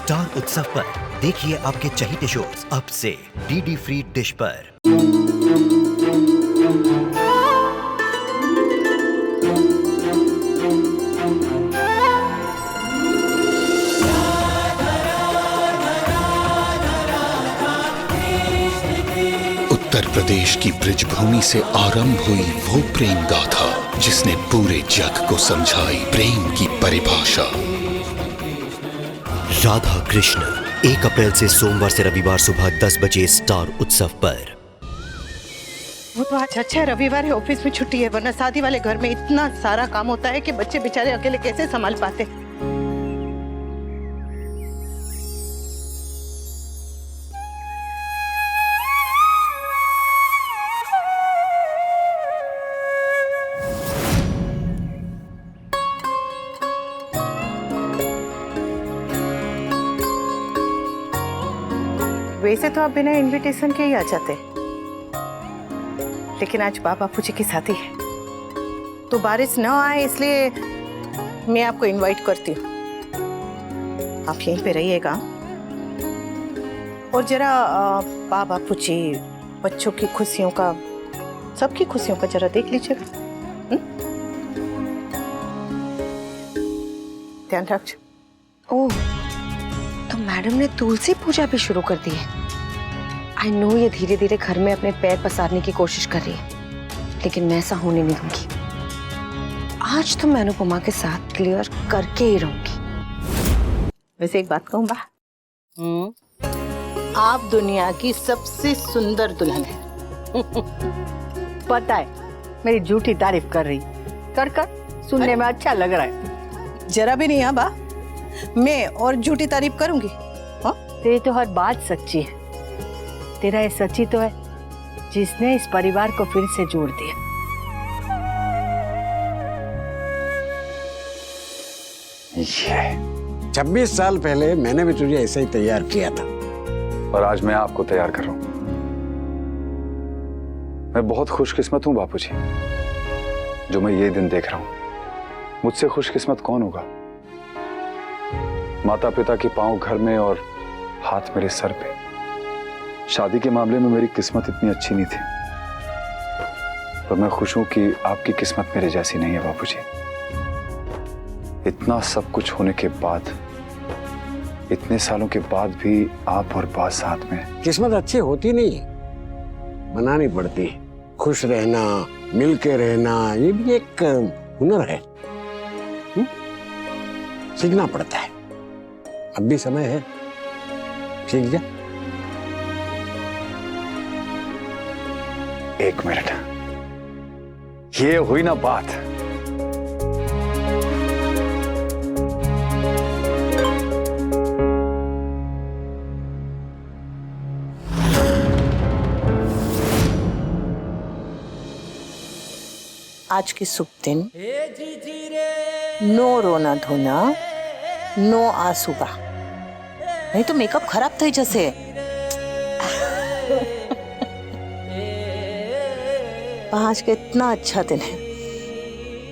Star उत्सव पर देखिए आपके चहीते शोज अब से डीडी फ्री डिश पर। उत्तर प्रदेश की ब्रिजभूमि से आरंभ हुई वो प्रेम गाथा जिसने पूरे जग को समझाई प्रेम की परिभाषा। राधा कृष्ण 1 अप्रैल से सोमवार से रविवार सुबह 10 बजे स्टार उत्सव पर। वो तो आज अच्छा है रविवार है, ऑफिस में छुट्टी है, वरना शादी वाले घर में इतना सारा काम होता है कि बच्चे बेचारे अकेले कैसे संभाल पाते। वैसे तो आप बिना इनविटेशन के ही आ जाते, लेकिन आज बाबा पूजी की शादी है तो बारिश न आए इसलिए मैं आपको इनवाइट करती हूँ। आप यहीं पे रहिएगा और जरा बाबा पूजी बच्चों की खुशियों का, सबकी खुशियों का जरा देख लीजिएगा। ध्यान रखिए। ओह, तो मैडम ने तुलसी पूजा भी शुरू कर दी है। आई नो ये धीरे धीरे घर में अपने पैर पसारने की कोशिश कर रही है, लेकिन मैं ऐसा होने नहीं दूंगी। आज तो मैं अनुपमा के साथ क्लियर करके ही रहूंगी। वैसे एक बात कहूँ बा, आप दुनिया की सबसे सुंदर दुल्हन है। पता है, मेरी झूठी तारीफ कर रही, कर कर सुनने में अच्छा लग रहा है। जरा भी नहीं है बा, मैं और झूठी तारीफ करूंगी। हाँ, तेरी तो हर बात सच्ची है। तेरा ये सच्ची तो है जिसने इस परिवार को फिर से जोड़ दिया। ये 26 साल पहले मैंने भी तुझे ऐसे ही तैयार किया था और आज मैं आपको तैयार कर रहा हूं। मैं बहुत खुशकिस्मत हूं बापूजी, जो मैं ये दिन देख रहा हूं। मुझसे खुशकिस्मत कौन होगा? माता पिता के पांव घर में और हाथ मेरे सर पे। शादी के मामले में मेरी किस्मत इतनी अच्छी नहीं थी, पर मैं खुश हूं कि आपकी किस्मत मेरे जैसी नहीं है बापूजी। इतना सब कुछ होने के बाद, इतने सालों के बाद भी आप और बा साथ में। किस्मत अच्छी होती नहीं, बनानी पड़ती है। खुश रहना, मिलके रहना, ये भी एक हुनर है। सीखना पड़ता है। अब भी समय है, सीख जा। एक मिनट, ये हुई ना बात। आज की शुभ दिन, नो रोना धोना, नो आंसुबा, नहीं तो मेकअप खराब થઈ જશે। आज का इतना अच्छा दिन है,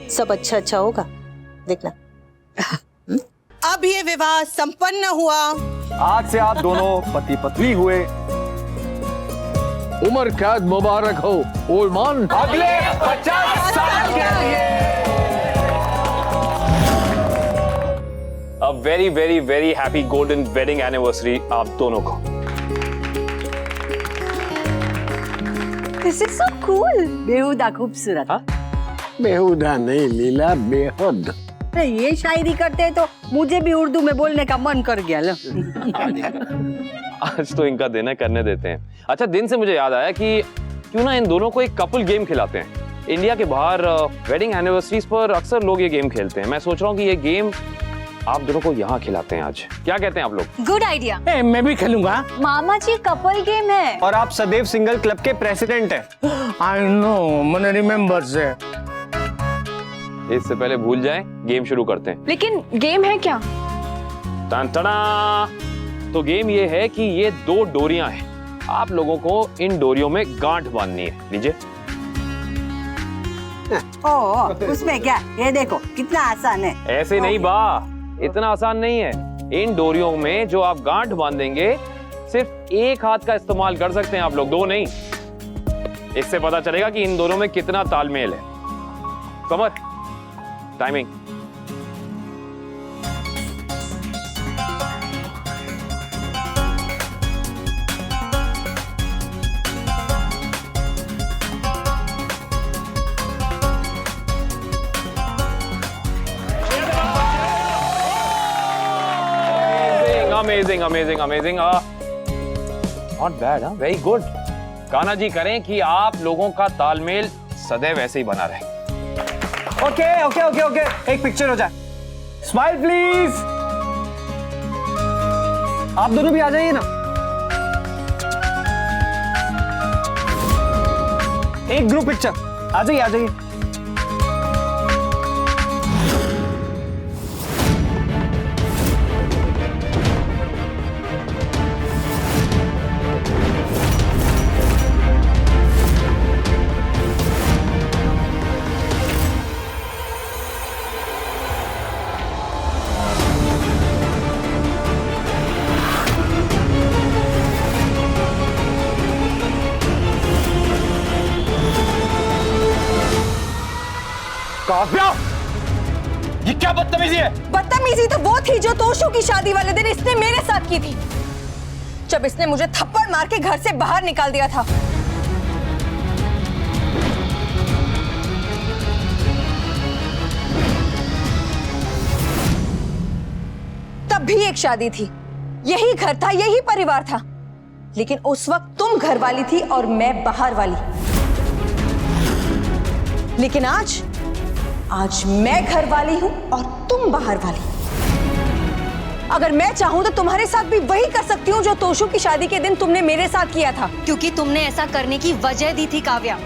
सब अच्छा अच्छा होगा, देखना। अब ये विवाह संपन्न हुआ। आज से आप दोनों पति पत्नी हुए। उम्र कैद मुबारक हो ओलमान। अगले 50 साल के लिए A very very very happy golden wedding anniversary आप दोनों को। This is so cool. बेहुदा खूबसूरत। बेहुदा नहीं लीला, बेहद। ये शायरी करते तो मुझे भी उर्दू में बोलने का मन कर गया। आज तो इनका दिन है, करने देते हैं। अच्छा, दिन से मुझे याद आया कि क्यों ना इन दोनों को एक कपल गेम खिलाते हैं। इंडिया के बाहर वेडिंग एनिवर्सरीज पर अक्सर लोग ये गेम खेलते हैं। मैं सोच रहा हूँ कि ये गेम आप दोनों को यहाँ खिलाते हैं आज। क्या कहते हैं आप लोग? Good idea. मैं भी खेलूंगा। मामा जी कपल गेम है। और आप सदैव सिंगल क्लब के प्रेसिडेंट हैं। आई नो, मैंने रिमेम्बर से। इससे पहले भूल जाएं, गेम शुरू करते हैं। लेकिन गेम है क्या? तो गेम ये है कि ये 2 डोरियां हैं, आप लोगों को इन डोरियों में गांठ बांधनी है। लीजिए। ओ, उसमें क्या? ये देखो कितना आसान है। ऐसे नहीं बा, इतना आसान नहीं है। इन डोरियों में जो आप गांठ बांधेंगे सिर्फ एक हाथ का इस्तेमाल कर सकते हैं आप लोग, दो नहीं। इससे पता चलेगा कि इन दोनों में कितना तालमेल है। कमर, timing. Amazing amazing amazing, not bad, very good. Kanha ji करें कि आप लोगों का तालमेल सदैव ऐसे ही बना रहे। ओके ओके ओके ओके, एक पिक्चर हो जाए। Smile please. आप दोनों भी आ जाइए ना। एक ग्रुप पिक्चर, आ जाइए आ जाइए। काव्या, ये क्या बदतमीजी है? बदतमीजी तो वो थी जो तोशु की शादी वाले दिन इसने मेरे साथ की थी, जब इसने मुझे थप्पड़ मार के घर से बाहर निकाल दिया था। तब भी एक शादी थी, यही घर था, यही परिवार था, लेकिन उस वक्त तुम घर वाली थी और मैं बाहर वाली। लेकिन आज मैं घर वाली हूं और तुम बाहर वाली। अगर मैं चाहूं तो तुम्हारे साथ भी वही कर सकती हूं जो तोशु की शादी के दिन तुमने मेरे साथ किया था। क्योंकि तुमने ऐसा करने की वजह दी थी काव्या।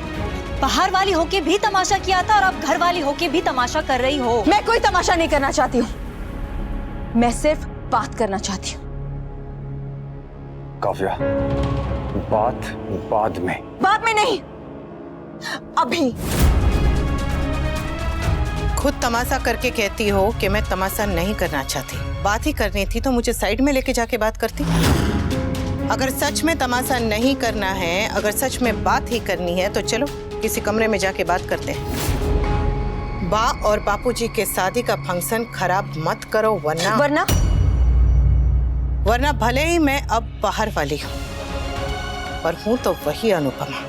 बाहर वाली होके भी तमाशा किया था और अब घर वाली होके भी तमाशा कर रही हो। मैं कोई तमाशा नहीं करना चाहती हूँ, मैं सिर्फ बात करना चाहती हूँ। काव्या, बात बाद में नहीं, अभी। खुद तमाशा करके कहती हो कि मैं तमाशा नहीं करना चाहती। बात ही करनी थी तो मुझे साइड में लेके जाके बात करती। अगर सच में तमाशा नहीं करना है, अगर सच में बात ही करनी है तो चलो किसी कमरे में जाके बात करते हैं। बा और बापूजी के शादी का फंक्शन खराब मत करो, वरना भले ही मैं अब बाहर वाली हूँ, पर हूँ तो वही अनुपमा।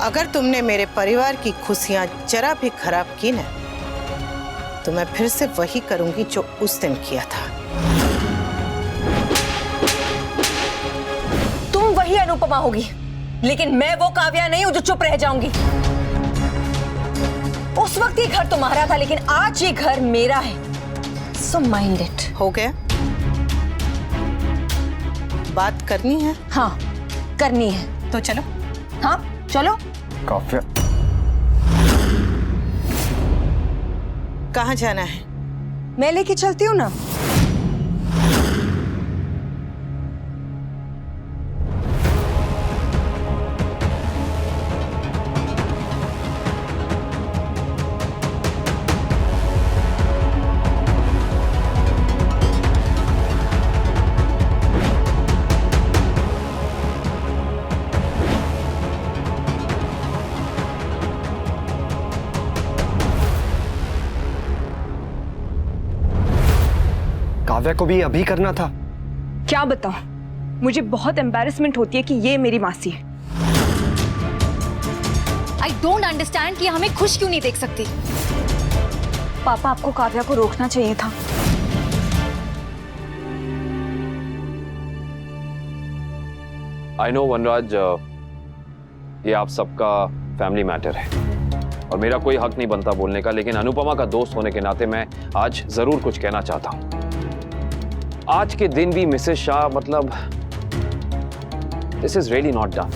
अगर तुमने मेरे परिवार की खुशियां जरा भी खराब की ना, तो मैं फिर से वही करूंगी जो उस दिन किया था। तुम वही अनुपमा होगी, लेकिन मैं वो काव्या नहीं हूं जो चुप रह जाऊंगी। उस वक्त ये घर तुम्हारा था, लेकिन आज ये घर मेरा है। So mind it। हो गया? बात करनी है? हाँ, करनी है। तो चलो। हाँ, चलो। काव्या, कहाँ जाना है? मैं लेके चलती हूँ ना। काव्या को भी अभी करना था। क्या बताऊं, मुझे बहुत एम्बैरेसमेंट होती है कि ये मेरी मासी है। आई डोंट अंडरस्टैंड कि हमें खुश क्यों नहीं देख सकती। पापा, आपको काव्या को रोकना चाहिए था। आई नो वनराज, ये आप सबका फैमिली मैटर है और मेरा कोई हक नहीं बनता बोलने का, लेकिन अनुपमा का दोस्त होने के नाते मैं आज जरूर कुछ कहना चाहता हूं। आज के दिन भी मिसेस शाह, मतलब this is really not done.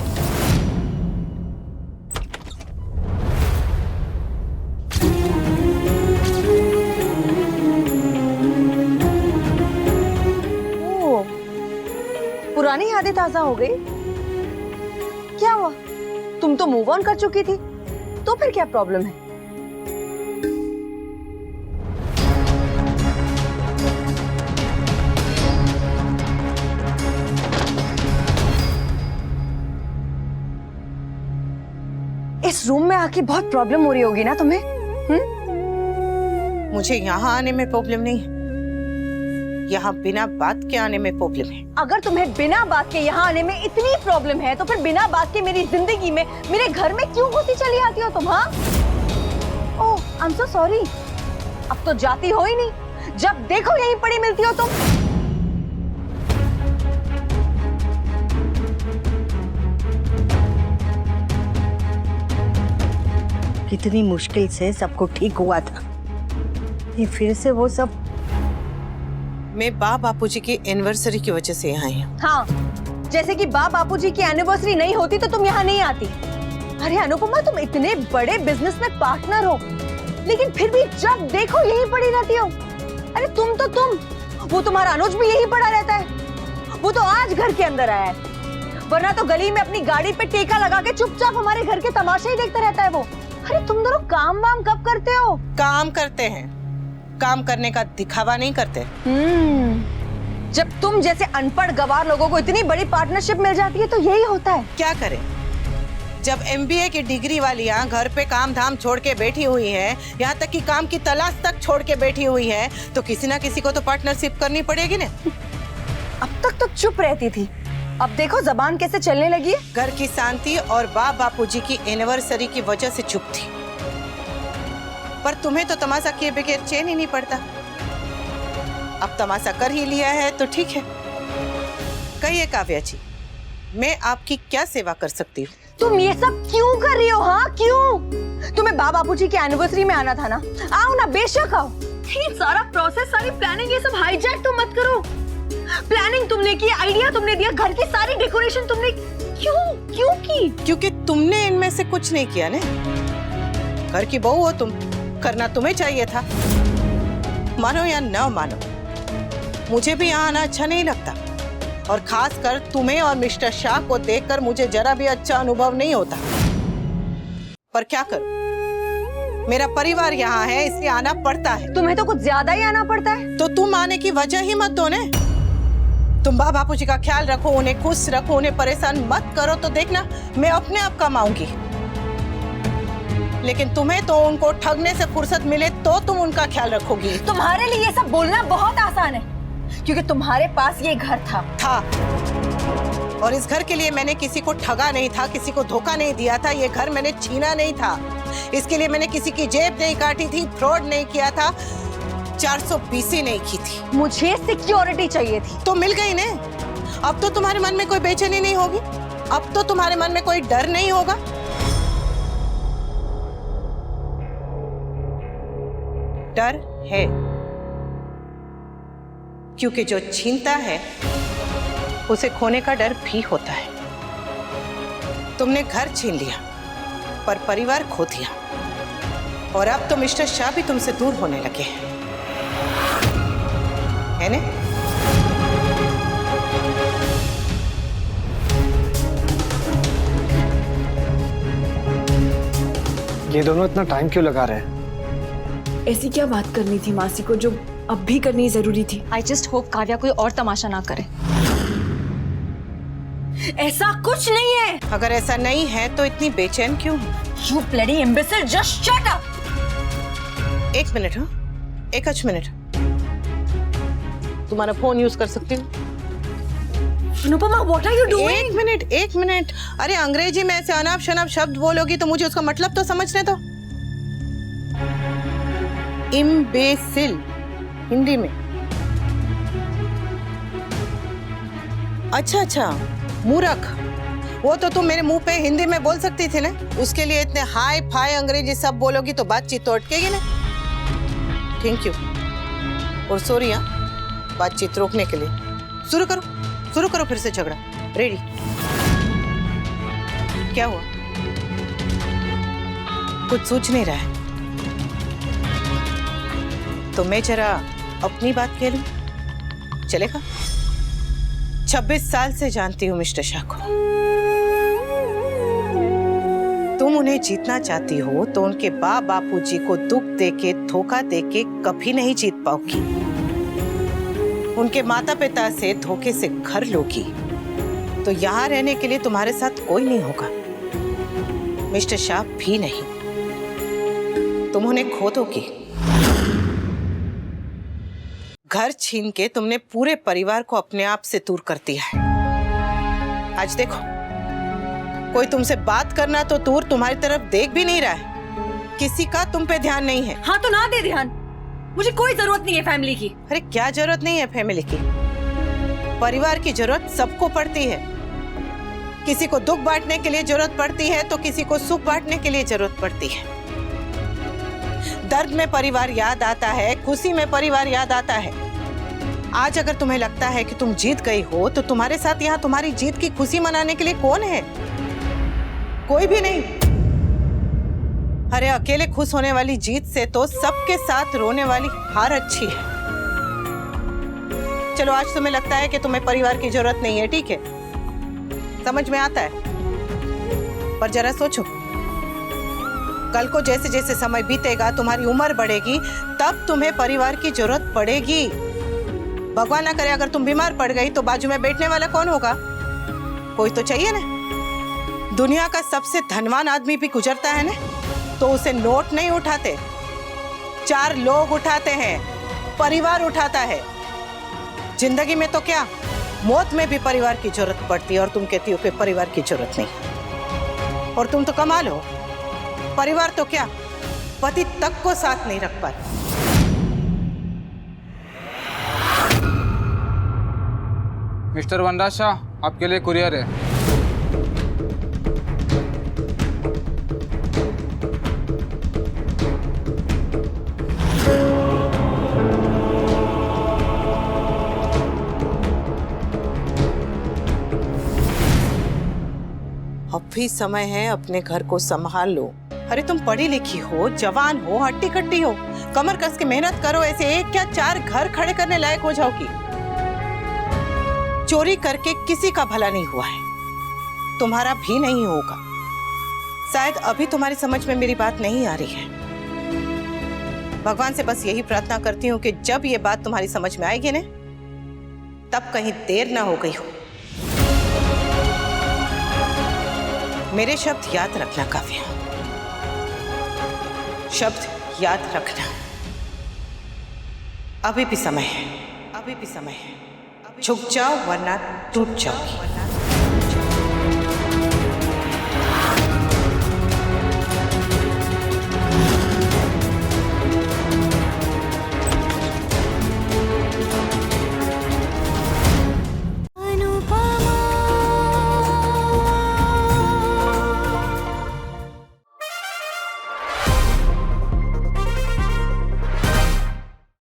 पुरानी यादें ताजा हो गई। क्या हुआ, तुम तो मूव ऑन कर चुकी थी, तो फिर क्या प्रॉब्लम है? आके बहुत प्रॉब्लम हो रही होगी ना तुम्हें? मुझे यहाँ आने में प्रॉब्लम नहीं है, यहाँ बिना बात के आने में प्रॉब्लम है। अगर तुम्हें बिना बात के यहाँ आने में इतनी प्रॉब्लम है तो फिर बिना बात के मेरी जिंदगी में, मेरे घर में क्यों घुसी चली आती हो तुम? हाँ, ओह आई एम सो सॉरी। अब तो जाती हो ही नहीं, जब देखो यहीं पड़ी मिलती हो तुम। कितनी मुश्किल से सबको ठीक हुआ था, ये फिर से वो सब। मैं बापूजी की एनिवर्सरी की वजह से यहाँ आई हूँ। हाँ, जैसे कि बापूजी की एनिवर्सरी नहीं होती तो तुम यहाँ नहीं आती। अरे अनुपमा, तुम इतने बड़े बिजनेस में पार्टनर हो, लेकिन फिर भी जब देखो यहीं पड़ी रहती हो। अरे तुम, वो तुम्हारा अनुज भी यहीं पड़ा रहता है। वो तो आज घर के अंदर आया है, वरना तो गली में अपनी गाड़ी पे टेका लगा के चुपचाप हमारे घर के तमाशे ही देखता रहता है वो। अरे तुम दोनों काम वाम कब करते हो? काम करते हैं, काम करने का दिखावा नहीं करते। जब तुम जैसे अनपढ़ गवार लोगों को इतनी बड़ी पार्टनरशिप मिल जाती है तो यही होता है। क्या करें, जब MBA की डिग्री वाली यहाँ घर पे काम धाम छोड़ के बैठी हुई है, यहाँ तक कि काम की तलाश तक छोड़ के बैठी हुई है, तो किसी ना किसी को तो पार्टनरशिप करनी पड़ेगी ना। अब तक तो चुप रहती थी, अब देखो जबान कैसे चलने लगी है। घर की शांति और बापूजी की एनिवर्सरी की वजह से चुप थी, पर तुम्हें तो तमाशा किए बगैर चैन ही नहीं पड़ता। अब तमाशा कर ही लिया है तो ठीक है। कहिए काव्या जी, मैं आपकी क्या सेवा कर सकती हूँ? तुम ये सब क्यों कर रही हो? हाँ क्यों? तुम्हें बापूजी की एनिवर्सरी में आना था ना, आओ ना, बेशक आओ। ये सारा प्रोसेस, सारी प्लानिंग, ये सब हाईजैक तुम मत करो। प्लानिंग तुमने की, आइडिया तुमने दिया, घर की सारी डेकोरेशन तुमने क्यों की? क्योंकि तुमने इनमें से कुछ नहीं किया ना। घर की बहू हो तुम, करना तुम्हें चाहिए था। मानो या न मानो, मुझे भी यहाँ आना अच्छा नहीं लगता, और खासकर तुम्हें और मिस्टर शाह को देखकर मुझे जरा भी अच्छा अनुभव नहीं होता। पर क्या करूं, मेरा परिवार यहाँ है इसलिए आना पड़ता है। तुम्हें तो कुछ ज्यादा ही आना पड़ता है। तो तुम आने की वजह ही मत दो ने। तुम बापूजी का ख्याल रखो, उन्हें खुश रखो, उन्हें परेशान मत करो, तो देखना मैं अपने आप कमाऊंगी। लेकिन तुम्हें तो उनको ठगने से फुर्सत मिले तो तुम उनका ख्याल रखोगी। तुम्हारे लिए ये सब बोलना बहुत आसान है, क्योंकि तुम्हारे पास ये घर था। और इस घर के लिए मैंने किसी को ठगा नहीं था, किसी को धोखा नहीं दिया था। ये घर मैंने छीना नहीं था, इसके लिए मैंने किसी की जेब नहीं काटी थी, फ्रॉड नहीं किया था, 420 नहीं की थी। मुझे सिक्योरिटी चाहिए थी, तो मिल गई ने। अब तो तुम्हारे मन में कोई बेचैनी नहीं होगी, अब तो तुम्हारे मन में कोई डर नहीं होगा। डर है, क्योंकि जो छीनता है उसे खोने का डर भी होता है। तुमने घर छीन लिया पर परिवार खो दिया, और अब तो मिस्टर शाह भी तुमसे दूर होने लगे हैं, है ना? ये दोनों इतना टाइम क्यों लगा रहे हैं? ऐसी क्या बात करनी थी मासी को जो अब भी करनी जरूरी थी? आई जस्ट होप काव्या कोई और तमाशा ना करे। ऐसा कुछ नहीं है। अगर ऐसा नहीं है तो इतनी बेचैन क्यों? You bloody imbecile, just shut up! एक मिनट, हाँ, एक मिनट। तुम्हारा फोन यूज कर सकती हूँ? Anupama, what are you doing? एक मिनट। अरे अंग्रेजी में ऐसे अनाप शनाप शब्द बोलोगी तो मुझे उसका मतलब तो समझने दो। इम्बेसिल हिंदी में। अच्छा, मूर्ख। वो तो तुम मेरे मुंह पे हिंदी में बोल सकती थी ना। उसके लिए इतने हाई फाई अंग्रेजी सब बोलोगी तो बातचीत तो अटकेगी ना। थैंक यू और सॉरी बातचीत रोकने के लिए। शुरू करो फिर से झगड़ा। रेडी? क्या हुआ? कुछ सोच नहीं रहा है तो मैं जरा अपनी बात कह लूं, चलेगा? 26 साल से जानती हूँ मिस्टर शाह को। तुम उन्हें जीतना चाहती हो तो उनके बापूजी को दुख देके, धोखा देके कभी नहीं जीत पाओगी। उनके माता पिता से धोखे से घर लोगी तो यहाँ रहने के लिए तुम्हारे साथ कोई नहीं होगा, मिस्टर शाह भी नहीं। तुम उन्हें खो दोगी। घर छीन के तुमने पूरे परिवार को अपने आप से दूर कर दिया है। आज देखो, कोई तुमसे बात करना तो दूर, तुम्हारी तरफ देख भी नहीं रहा है। किसी का तुम पे ध्यान नहीं है। हाँ तो ना दे ध्यान, मुझे कोई जरूरत नहीं है फैमिली की। अरे क्या जरूरत नहीं है फैमिली की? परिवार की जरूरत सबको पड़ती है। किसी को दुख बांटने के लिए जरूरत पड़ती है तो किसी को सुख बांटने के लिए जरूरत पड़ती है। दर्द में परिवार याद आता है, खुशी में परिवार याद आता है। आज अगर तुम्हें लगता है कि तुम जीत गई हो तो तुम्हारे साथ यहाँ तुम्हारी जीत की खुशी मनाने के लिए कौन है? कोई भी नहीं। अरे अकेले खुश होने वाली जीत से तो सबके साथ रोने वाली हार अच्छी है। चलो, आज तुम्हें लगता है कि तुम्हें परिवार की जरूरत नहीं है, ठीक है, समझ में आता है। पर जरा सोचो, कल को जैसे जैसे समय बीतेगा, तुम्हारी उम्र बढ़ेगी, तब तुम्हें परिवार की जरूरत पड़ेगी। भगवान ना करे अगर तुम बीमार पड़ गई तो बाजू में बैठने वाला कौन होगा? कोई तो चाहिए ना। दुनिया का सबसे धनवान आदमी भी गुजरता है ना, तो उसे नोट नहीं उठाते, 4 लोग उठाते हैं, परिवार उठाता है। जिंदगी में तो क्या, मौत में भी परिवार की जरूरत पड़ती है, और तुम कहती हो कि परिवार की जरूरत नहीं। और तुम तो कमाल हो, परिवार तो क्या, पति तक को साथ नहीं रख पाते। मिस्टर वनराज, आपके लिए कुरियर है। अब भी समय है, अपने घर को संभाल लो। अरे तुम पढ़ी लिखी हो, जवान हो, हट्टी कट्टी हो, कमर कस के मेहनत करो, ऐसे एक क्या 4 घर खड़े करने लायक हो जाओगी। चोरी करके किसी का भला नहीं हुआ है, तुम्हारा भी नहीं होगा। शायद अभी तुम्हारी समझ में मेरी बात नहीं आ रही है। भगवान से बस यही प्रार्थना करती हूँ कि जब ये बात तुम्हारी समझ में आएगी ना, तब कहीं देर ना हो गई हो। मेरे शब्द याद रखना काव्या, शब्द याद रखना। अभी भी समय है, अभी भी समय है। झुक जाओ वरना टूट जाओगी।